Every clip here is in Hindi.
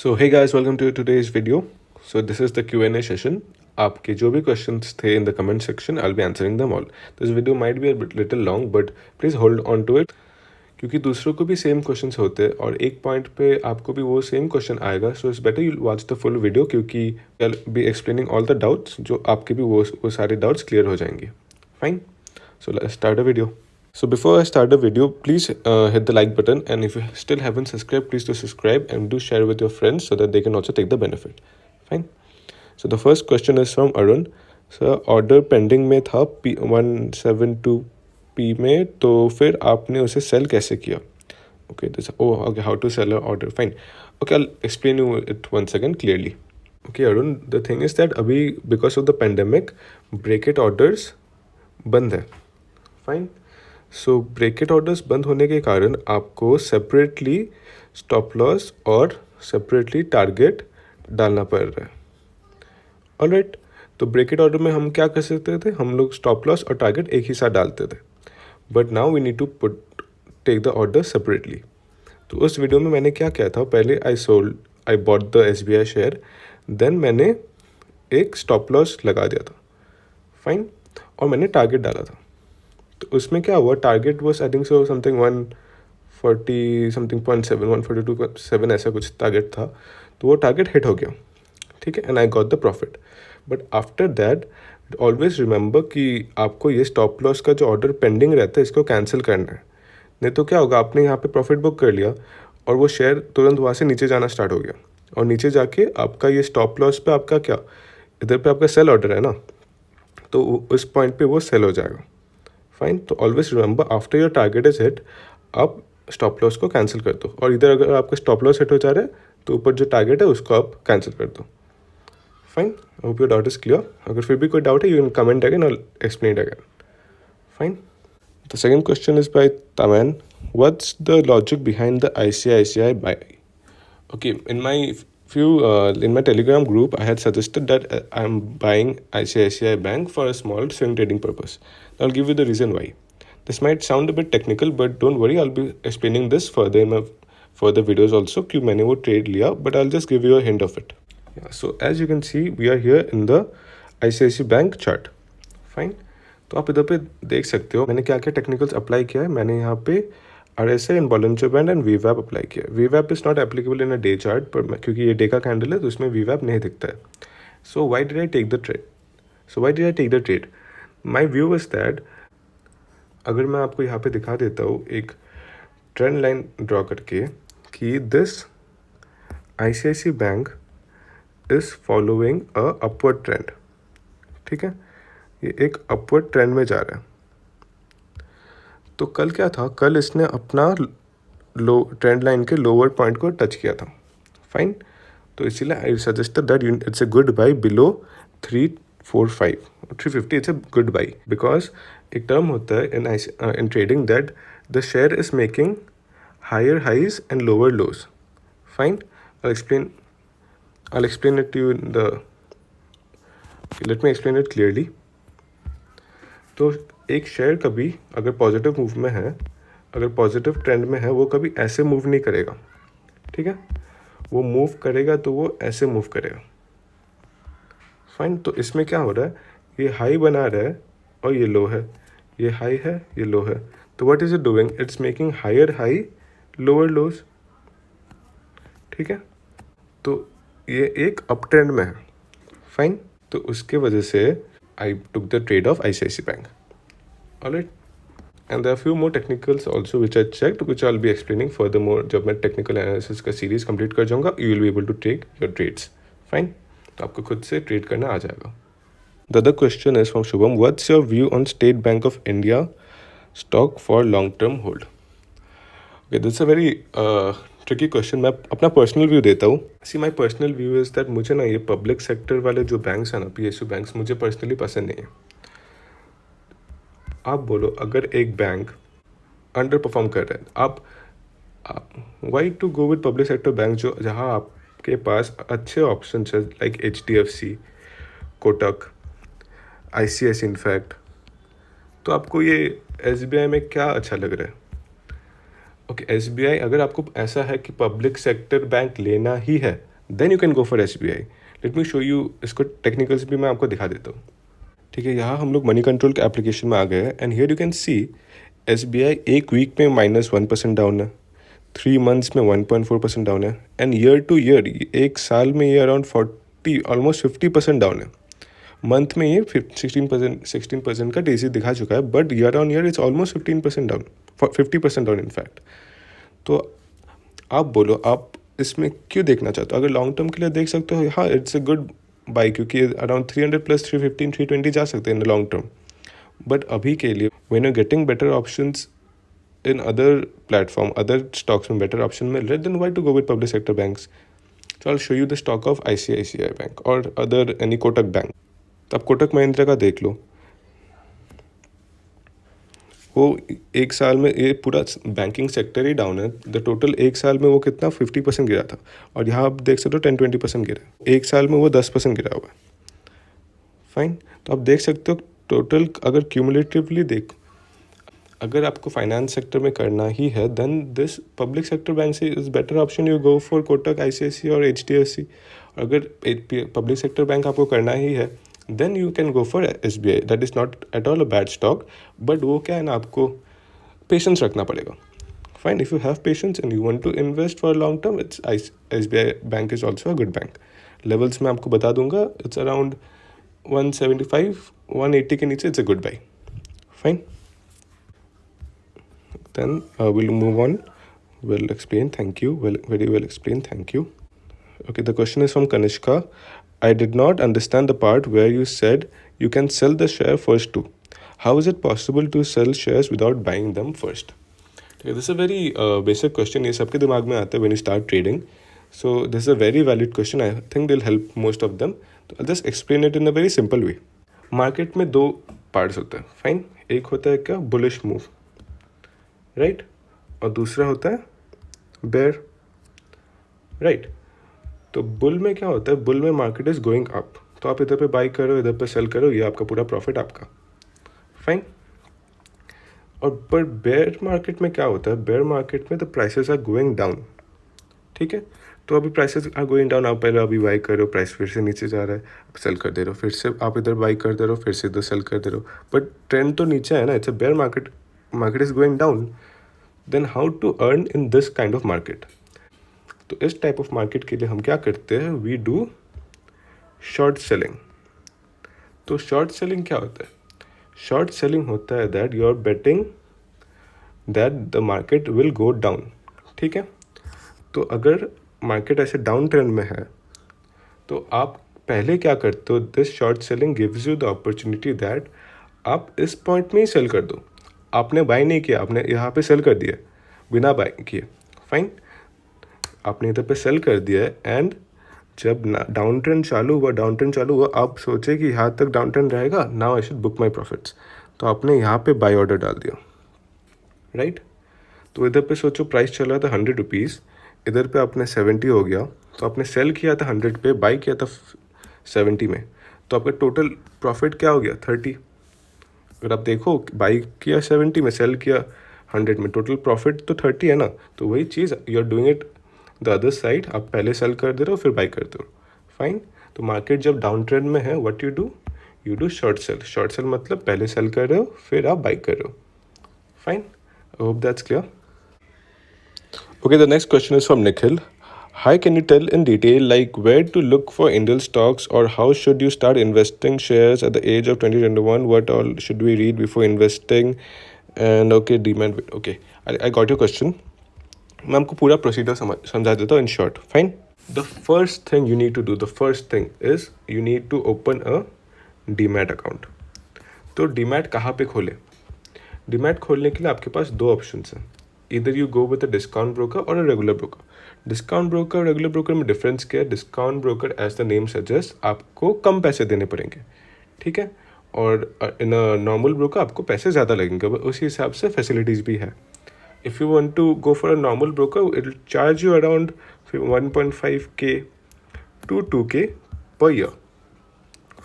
So hey guys, welcome to today's video. So this is the Q&A session. आपके जो भी questions थे in the comment section, I'll be answering them all. This video might be a bit little long, but please hold on to it. क्योंकि दूसरों को भी सेम क्वेश्चंस होते हैं और एक पॉइंट पे आपको भी वो सेम क्वेश्चन आएगा. So it's better you watch the full video क्योंकि I be explaining all the doubts जो आपके भी वो सारे डाउट्स क्लियर हो जाएंगे. Fine. So let's start the video. So before I start the video, please hit the like button, and if you still haven't subscribed, please do subscribe and do share with your friends so that they can also take the benefit. Fine. So the first question is from Arun. Sir, order pending में था P172P में, तो फिर आपने उसे sell कैसे किया? Okay, how to sell an order. Fine. Okay, I'll explain you it once again clearly. Okay, Arun, the thing is that अभी because of the pandemic, bracket orders बंद है. Fine. सो ब्रेकेट ऑर्डर्स बंद होने के कारण आपको सेपरेटली स्टॉप लॉस और सेपरेटली टारगेट डालना पड़ रहा है. ऑलराइट. तो ब्रेकेट ऑर्डर में हम क्या कर सकते थे, हम लोग स्टॉप लॉस और टारगेट एक ही साथ डालते थे. But now we need to take the order separately. तो उस वीडियो में मैंने क्या किया था, पहले I bought the SBI share, then मैंने एक स्टॉप लॉस लगा दिया था. फाइन. और मैंने टारगेट डाला था. तो उसमें क्या हुआ, target was I think so something 140 something 0.7 142.7 ऐसा कुछ टारगेट था. तो वो टारगेट हिट हो गया. ठीक है. And I got the profit. But after that always remember कि आपको ये स्टॉप लॉस का जो ऑर्डर पेंडिंग रहता है इसको कैंसिल करना है. नहीं तो क्या होगा, आपने यहाँ पे प्रॉफिट बुक कर लिया और वो शेयर तुरंत वहाँ से नीचे जाना स्टार्ट हो गया. और नीचे जाके आपका ये स्टॉप लॉस पे आपका क्या, इधर पे आपका सेल ऑर्डर है ना, तो उस पॉइंट पे वो सेल हो जाएगा. फाइन. तो always remember after your target is hit आप स्टॉप लॉस को कैंसिल कर दो. और इधर अगर आपका स्टॉप लॉस हिट हो जा रहा है तो ऊपर जो टारगेट है उसको आप कैंसिल कर दो. Fine. I hope your doubt is clear. अगर फिर भी कोई डाउट है यू कैन कमेंट अगेन और explain again. Fine. The second question is buy तमन. What's the logic behind the ICICI buy? Okay, in my Telegram group, I had suggested that I'm buying ICICI Bank for a small swing trading purpose. I'll give you the reason why. This might sound a bit technical, but don't worry, I'll be explaining this further in my further videos also. कि मैंने वो trade लिया, but I'll just give you a hint of it. Yeah, so as you can see, we are here in the ICICI Bank chart. Fine. तो आप इधर पे देख सकते हो मैंने क्या क्या टेक्निकल्स अप्लाई किया है. मैंने यहाँ पे RSI and Bollinger band and VWAP apply किया. VWAP is not applicable in a day chart, पर क्योंकि ये डे का कैंडल है तो उसमें VWAP नहीं दिखता है. So why did I take the trade? My view is that अगर मैं आपको यहाँ पे दिखा देता हूँ एक ट्रेंड लाइन ड्रॉ करके कि this ICICI bank is following a upward trend. ठीक है. ये एक अपवर्ड ट्रेंड में जा रहा है. तो कल क्या था, कल इसने अपना लो ट्रेंड लाइन के लोअर पॉइंट को टच किया था. फाइन. तो इसीलिए I suggested that it's a good buy below 345 350. It's a good buy because एक टर्म होता है in trading that the share is making higher highs and lower lows. Fine. I'll explain it to you in the let me explain it clearly. तो एक शेयर कभी अगर पॉजिटिव मूव में है, अगर पॉजिटिव ट्रेंड में है, वो कभी ऐसे मूव नहीं करेगा. ठीक है. वो मूव करेगा तो वो ऐसे मूव करेगा. फाइन. तो इसमें क्या हो रहा है, ये हाई बना रहा है और ये लो है, ये हाई है, ये लो है. तो what is it doing, it's making higher high lower lows. ठीक है. तो ये एक अप ट्रेंड में है. फाइन. तो उसके वजह से I took the trade of ICICI Bank. Alright. And there are a few more technicals also which I checked, which I'll be explaining furthermore. जब मैं technical analysis का series complete कर जाऊँगा, you will be able to take your trades. Fine. तो आपको खुद से trade करना आ जाएगा. The other question is from Shubham. What's your view on State Bank of India stock for long-term hold? Okay, this is a very tricky question. मैं अपना पर्सनल व्यू देता हूँ. See my personal view is that मुझे ना ये पब्लिक सेक्टर वाले जो बैंक्स हैं ना, PSU बैंक्स, मुझे पर्सनली पसंद नहीं है. आप बोलो अगर एक बैंक अंडर परफॉर्म कर रहा है, आप why to go with public sector bank जो जहाँ आपके पास अच्छे ऑप्शन है like HDFC, Kotak, ICICI in fact. तो आपको ये SBI में क्या अच्छा लग रहा है? ओके, SBI अगर आपको ऐसा है कि पब्लिक सेक्टर बैंक लेना ही है, then you can go for SBI. Let me show you, इसको टेक्निकल्स भी मैं आपको दिखा देता हूँ. ठीक है, यहाँ हम लोग मनी कंट्रोल के एप्लीकेशन में आ गए हैं and here you can C SBI एक वीक में -1% डाउन है, 3 मंथ्स में 1.4% डाउन है, एंड ईयर टू ईयर एक साल में ये अराउंड 40 ऑलमोस्ट 50% डाउन है. मंथ में ये 16% का TC दिखा चुका है, but year on year it's almost 15% down, 50% down in fact. तो आप बोलो आप इसमें क्यों देखना चाहते हो? अगर लॉन्ग टर्म के लिए देख सकते हो, हाँ इट्स अ गुड बाई, क्योंकि अराउंड 300 प्लस 315 320 जा सकते हैं in the long term. But अभी के लिए when you getting better options in other platform, other stocks में बेटर ऑप्शन मिल रहे, then why to go with public sector banks. So I'll show you the stock of ICICI Bank or other any Kotak Bank. तो आप कोटक महिंद्रा का देख लो, वो एक साल में ये पूरा बैंकिंग सेक्टर ही डाउन है. द टोटल एक साल में वो कितना 50% गिरा था, और यहाँ आप देख सकते हो 10-20% गिरा. एक साल में वो 10% गिरा हुआ है. फाइन. तो आप देख सकते हो टोटल अगर क्यूमुलेटिवली देख, अगर आपको फाइनेंस सेक्टर में करना ही है, then this public sector bank से is better option. You go for Kotak, ICICI और HDFC. अगर पब्लिक सेक्टर बैंक आपको करना ही है, then you can go for SBI. That is not at all a bad stock, but वो क्या है ना, आपको पेशेंस रखना पड़ेगा. Fine. If you have patience and you want to invest for long term, it's SBI bank is also a good bank. Levels मैं आपको बता दूंगा, इट्स अराउंड 175-180 के नीचे it's a good by. Fine. Then we'll move on. Well explained, thank you. Well, very well explained, thank you. Okay, the question is from Kanishka. I did not understand the part where you said you can sell the share first too. How is it possible to sell shares without buying them first? Okay, this is a very basic question. ये सबके दिमाग में आता है when you start trading. So this is a very valid question. I think they'll help most of them. So I'll just explain it in a very simple way. Market में दो parts होते हैं. Fine. एक होता है क्या, bullish move. राइट. और दूसरा होता है बेयर. राइट. तो बुल में क्या होता है, बुल में मार्केट इज गोइंग अप, तो आप इधर पे बाई करो, इधर पे सेल करो, ये आपका पूरा प्रॉफिट आपका. फाइन. और पर बेयर मार्केट में क्या होता है, बेयर मार्केट में the prices are going down. ठीक है. तो अभी प्राइसेस आर गोइंग डाउन, आप पहले अभी बाई कर रहे हो, प्राइस फिर से नीचे जा रहा है, आप सेल कर दे रहे हो, फिर से आप इधर बाई कर दे रहे हो, फिर से इधर सेल कर दे रहे हो, बट ट्रेंड तो नीचे है ना. It's a bear market, market is going down. Then how to earn in this kind of market? तो इस टाइप ऑफ मार्केट के लिए हम क्या करते हैं, वी डू शॉर्ट सेलिंग. तो शॉर्ट सेलिंग क्या होता है, शॉर्ट सेलिंग होता है that you are betting that the market will go down. ठीक है. तो अगर मार्केट ऐसे डाउन ट्रेंड में है, तो आप पहले क्या करते हो, this short selling gives you the opportunity that आप इस पॉइंट में ही सेल कर दो. आपने बाई नहीं किया, आपने यहाँ पे सेल कर दिया बिना बाई किए. फाइन. आपने इधर पे सेल कर दिया है, एंड जब डाउन ट्रेंड चालू हुआ, आप सोचे कि यहाँ तक डाउन ट्रेंड रहेगा, now I should book my profits. तो आपने यहाँ पे बाई ऑर्डर डाल दिया. राइट. तो इधर पे सोचो प्राइस चल रहा था 100 रुपीज़, इधर पे आपने 70 हो गया, तो आपने सेल किया था 100 पे, बाई किया था 70 में, तो आपका टोटल प्रॉफिट क्या हो गया, 30. अगर आप देखो, बाई किया 70 में, सेल किया 100 में, टोटल प्रॉफिट तो 30 है ना. तो वही चीज़ you are doing it the other side, आप पहले सेल कर दे रहे हो, फिर बाई कर दे रहे हो. फाइन. तो मार्केट जब डाउन ट्रेंड में है, what you do short cell. Short cell मतलब पहले सेल कर रहे हो, फिर आप बाई कर रहे हो. Fine. I hope that's clear. Okay, the next question is from Nikhil. Hi, can you tell in detail like where to look for Indian stocks, or how should you start investing shares at the age of 2021? What all should we read before investing? And okay, demand. Okay, I got your question. मैं आपको पूरा प्रोसीजर समझा देता हूँ in short. Fine. The first thing you need to do, the first thing is you need to open a demat account. तो डीमैट कहाँ पे खोले? डीमैट खोलने के लिए आपके पास दो ऑप्शंस हैं. इधर you go with a discount broker और a regular broker. Discount broker और रेगुलर ब्रोकर में डिफरेंस क्या है? Discount broker as the name suggest आपको कम पैसे देने पड़ेंगे, ठीक है, और इन अ नॉर्मल ब्रोकर आपको पैसे ज़्यादा लगेंगे, उसी हिसाब से फैसिलिटीज़ भी है. If you want to go for a normal broker, it will charge you around 1.5K to 2K per year.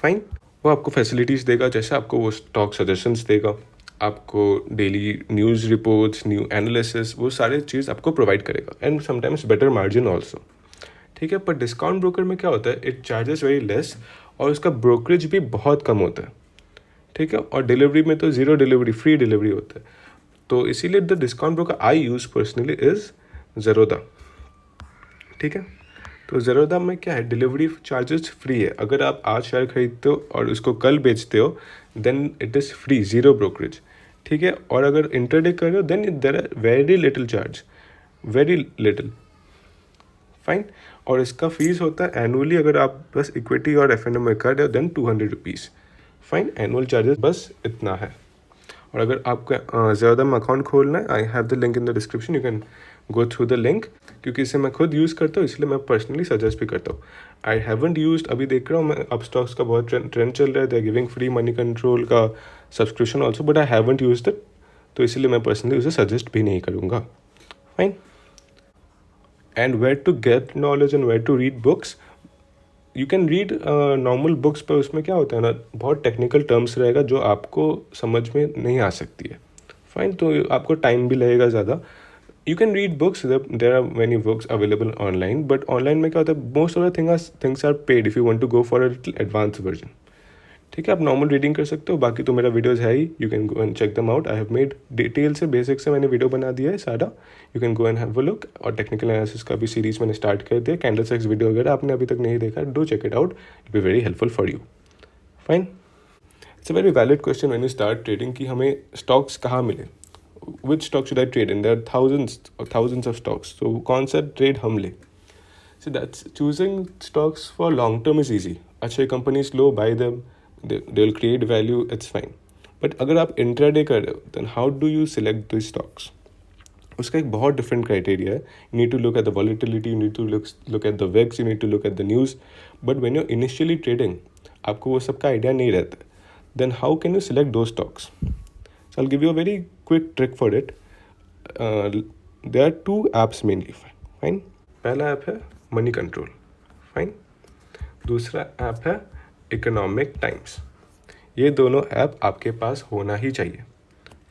Fine. वो आपको फैसिलिटीज़ देगा, जैसे आपको वो स्टॉक सजेशंस देगा, आपको daily news reports, new analysis, वो सारे चीज़ आपको प्रोवाइड करेगा, and sometimes better margin also. ठीक है। पर डिस्काउंट ब्रोकर में क्या होता है, इट चार्जेस वेरी लेस और उसका ब्रोकरेज भी बहुत कम होता है, ठीक है। और डिलीवरी में तो ज़ीरो डिलीवरी, फ्री डिलीवरी होता है। तो इसीलिए the discount broker I use personally is Zerodha, ठीक है। तो ज़ेरोधा में क्या है, डिलीवरी चार्जेस फ्री है। अगर आप आज शेयर खरीदते हो और उसको कल बेचते हो then it is free, zero brokerage, ठीक है। और अगर इंटरडे कर रहे हो then there are very little charge, very little, fine. और इसका फीस होता है एनुअली, अगर आप बस इक्विटी और एफ में कर रहे हो then 200 rupees, fine. Annual charges बस इतना है। और अगर आपका ज़्यादा में अकाउंट खोलना है, I have the link in the description, you can go through the link, क्योंकि इसे मैं खुद यूज़ करता हूँ इसलिए मैं पर्सनली सजेस्ट भी करता हूँ। आई हैवंट यूज्ड, अभी देख रहा हूँ मैं अब स्टॉक्स का बहुत ट्रेंड चल रहा है, they are giving free money control का subscription also, but I haven't used it, तो इसलिए मैं पर्सनली उसे सजेस्ट भी नहीं करूँगा, fine. And where to get knowledge and where to read books, you can read normal books, पर उसमें क्या होता है ना, बहुत टेक्निकल टर्म्स रहेगा जो आपको समझ में नहीं आ सकती है, फाइन। तो आपको टाइम भी लगेगा ज़्यादा। You can read books, there are many books available online, but online में क्या होता है, most of the things are paid if you want to go for a little advance version, ठीक है। आप नॉर्मल रीडिंग कर सकते हो, बाकी तो मेरा वीडियोज़ है ही, you can go and check them out. I have made detail से, बेसिक से मैंने वीडियो बना दिया है सारा, you can go and have a look. और टेक्निकल एनालिसिस का भी सीरीज़ मैंने स्टार्ट कर दिया, कैंडलस्टिक्स वीडियो अगर आपने अभी तक नहीं देखा, do check it out, it be very helpful for you, fine. It's a very valid question when you start trading कि हमें स्टॉक्स कहाँ मिले, which stock should I trade in, there are thousands of stocks, तो कौन सा ट्रेड हम ले। So that's choosing stocks for long term is easy. अच्छे companies low, buy them, they'll create value, it's fine. But अगर आप intraday कर रहे हो, then how do you select these stocks? उसका एक बहुत different criteria है. You need to look at the volatility, you need to look at the VIX, you need to look at the news. But when you're initially trading, आपको वो सब का idea नहीं रहता. Then how can you select those stocks? So I'll give you a very quick trick for it. There are two apps mainly. Fine. पहला ऐप है मनी कंट्रोल, फाइन। दूसरा ऐप है इकोनॉमिक टाइम्स। ये दोनों ऐप आपके पास होना ही चाहिए,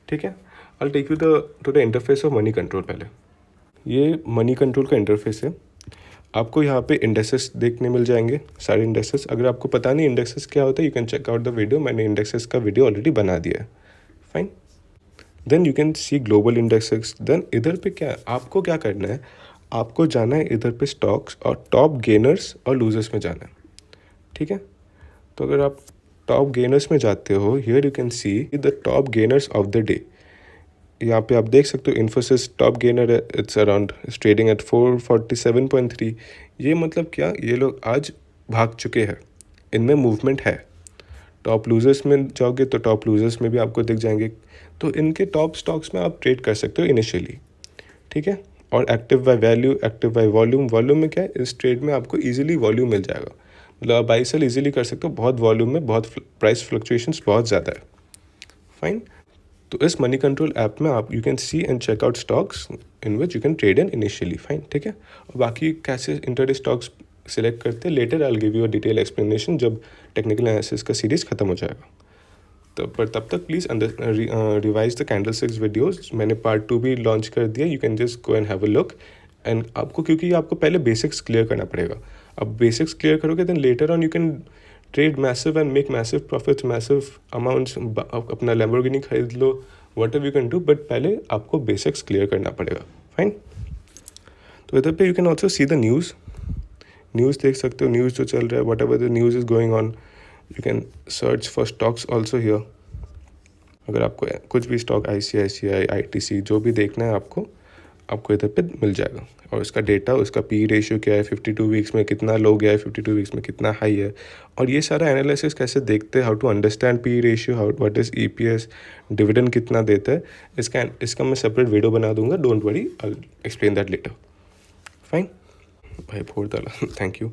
ठीक है। I take you to the interface of Moneycontrol. पहले ये मनी कंट्रोल का इंटरफेस है। आपको यहाँ पे इंडेक्सेस देखने मिल जाएंगे, सारे इंडेक्सेस। अगर आपको पता नहीं इंडेक्सेस क्या होता है, you can check out the video, मैंने इंडेक्सेस का वीडियो ऑलरेडी बना दिया है, fine. Then you can see global indexes. Then इधर पे क्या है, आपको क्या करना है, आपको जाना है इधर पे स्टॉक्स और टॉप गेनर्स और लूजर्स में जाना है, ठीक है। तो अगर आप टॉप गेनर्स में जाते हो, here you can see the top gainers of the day. यहाँ पे आप देख सकते हो इन्फोसिस टॉप गेनर है, इट्स अराउंड ट्रेडिंग एट 447.3। ये मतलब क्या, ये लोग आज भाग चुके हैं, इनमें मूवमेंट है। टॉप लूजर्स में जाओगे तो टॉप लूजर्स में भी आपको दिख जाएंगे। तो इनके टॉप स्टॉक्स में आप ट्रेड कर सकते हो इनिशियली, ठीक है। और active by value, active by volume. Volume में क्या है, इस ट्रेड में आपको इजीली वॉल्यूम मिल जाएगा, मतलब आप बाई सेल इजीली कर सकते हो, बहुत वॉल्यूम में, बहुत प्राइस फ्लक्चुएशंस बहुत ज़्यादा है, फाइन। तो इस मनी कंट्रोल ऐप में आप you can see and check out stocks in which you can trade in initially, fine, ठीक है। और बाकी कैसे इंटरडे स्टॉक्स सिलेक्ट करते हैं, later I will give you a detail explanation जब टेक्निकल एनालिसिस का सीरीज़ खत्म हो जाएगा। पर तब तक please revise the candlesticks videos. मैंने पार्ट 2 भी लॉन्च कर दिया, you can just go and have a look. And आपको, क्योंकि आपको पहले बेसिक्स क्लियर करना पड़ेगा, अब बेसिक्स क्लियर करोगे then later on you can trade massive and make massive profits, massive amounts, अपना लैम्बोर्गिनी खरीद लो, whatever you can do, but पहले आपको बेसिक्स क्लियर करना पड़ेगा, फाइन। तो इधर पे you can also see the news देख सकते हो, न्यूज़ जो चल रहा है, what ever the news is going on. You can search for stocks also here. अगर आपको कुछ भी स्टॉक ICICI, ITC जो भी देखना है आपको इधर पे मिल जाएगा। और उसका डेटा, उसका पी रेशियो क्या है, 52 वीक्स में कितना लो गया है, 52 वीक्स में कितना हाई है, और ये सारा एनालिसिस कैसे देखते हैं, how to understand P ratio, how what is EPS, dividend कितना देता है, इसका मैं सेपरेट वीडियो बना दूंगा, don't worry, I will explain that later, fine. भाई फोड़ डाला, thank you.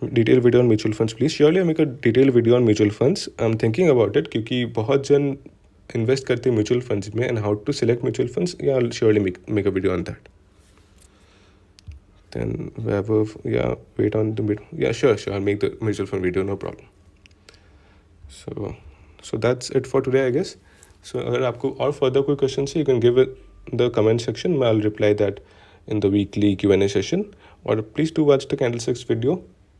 Detail video on mutual funds please, surely I make a detail video on mutual funds, I am thinking about it, क्योंकि बहुत जन इन्वेस्ट करते हैं म्यूचुअल फंड्स में, and how to select mutual funds, या I surely make a video on that. Then Vaibhav, yeah, wait on the bit, yeah, sure, I'll make the mutual fund video, no problem. So that's it for today, I guess. So अगर आपको और further कोई questions है, you can give it the comment section, I'll reply that in the weekly Q&A session. और please to watch the candlesticks video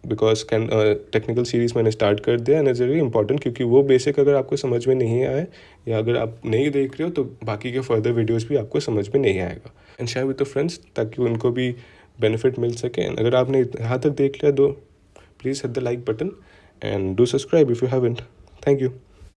because technical series मैंने स्टार्ट कर दिया एंड इज़ वेरी इंपॉर्टेंट, क्योंकि वो बेसिक अगर आपको समझ में नहीं आए या अगर आप नहीं देख रहे हो तो बाकी के फर्दर वीडियोस भी आपको समझ में नहीं आएगा। And share with the friends ताकि उनको भी बेनिफिट मिल सके। एंड अगर आपने यहाँ तक देख लिया तो please hit the like button and do subscribe if you haven't. Thank you.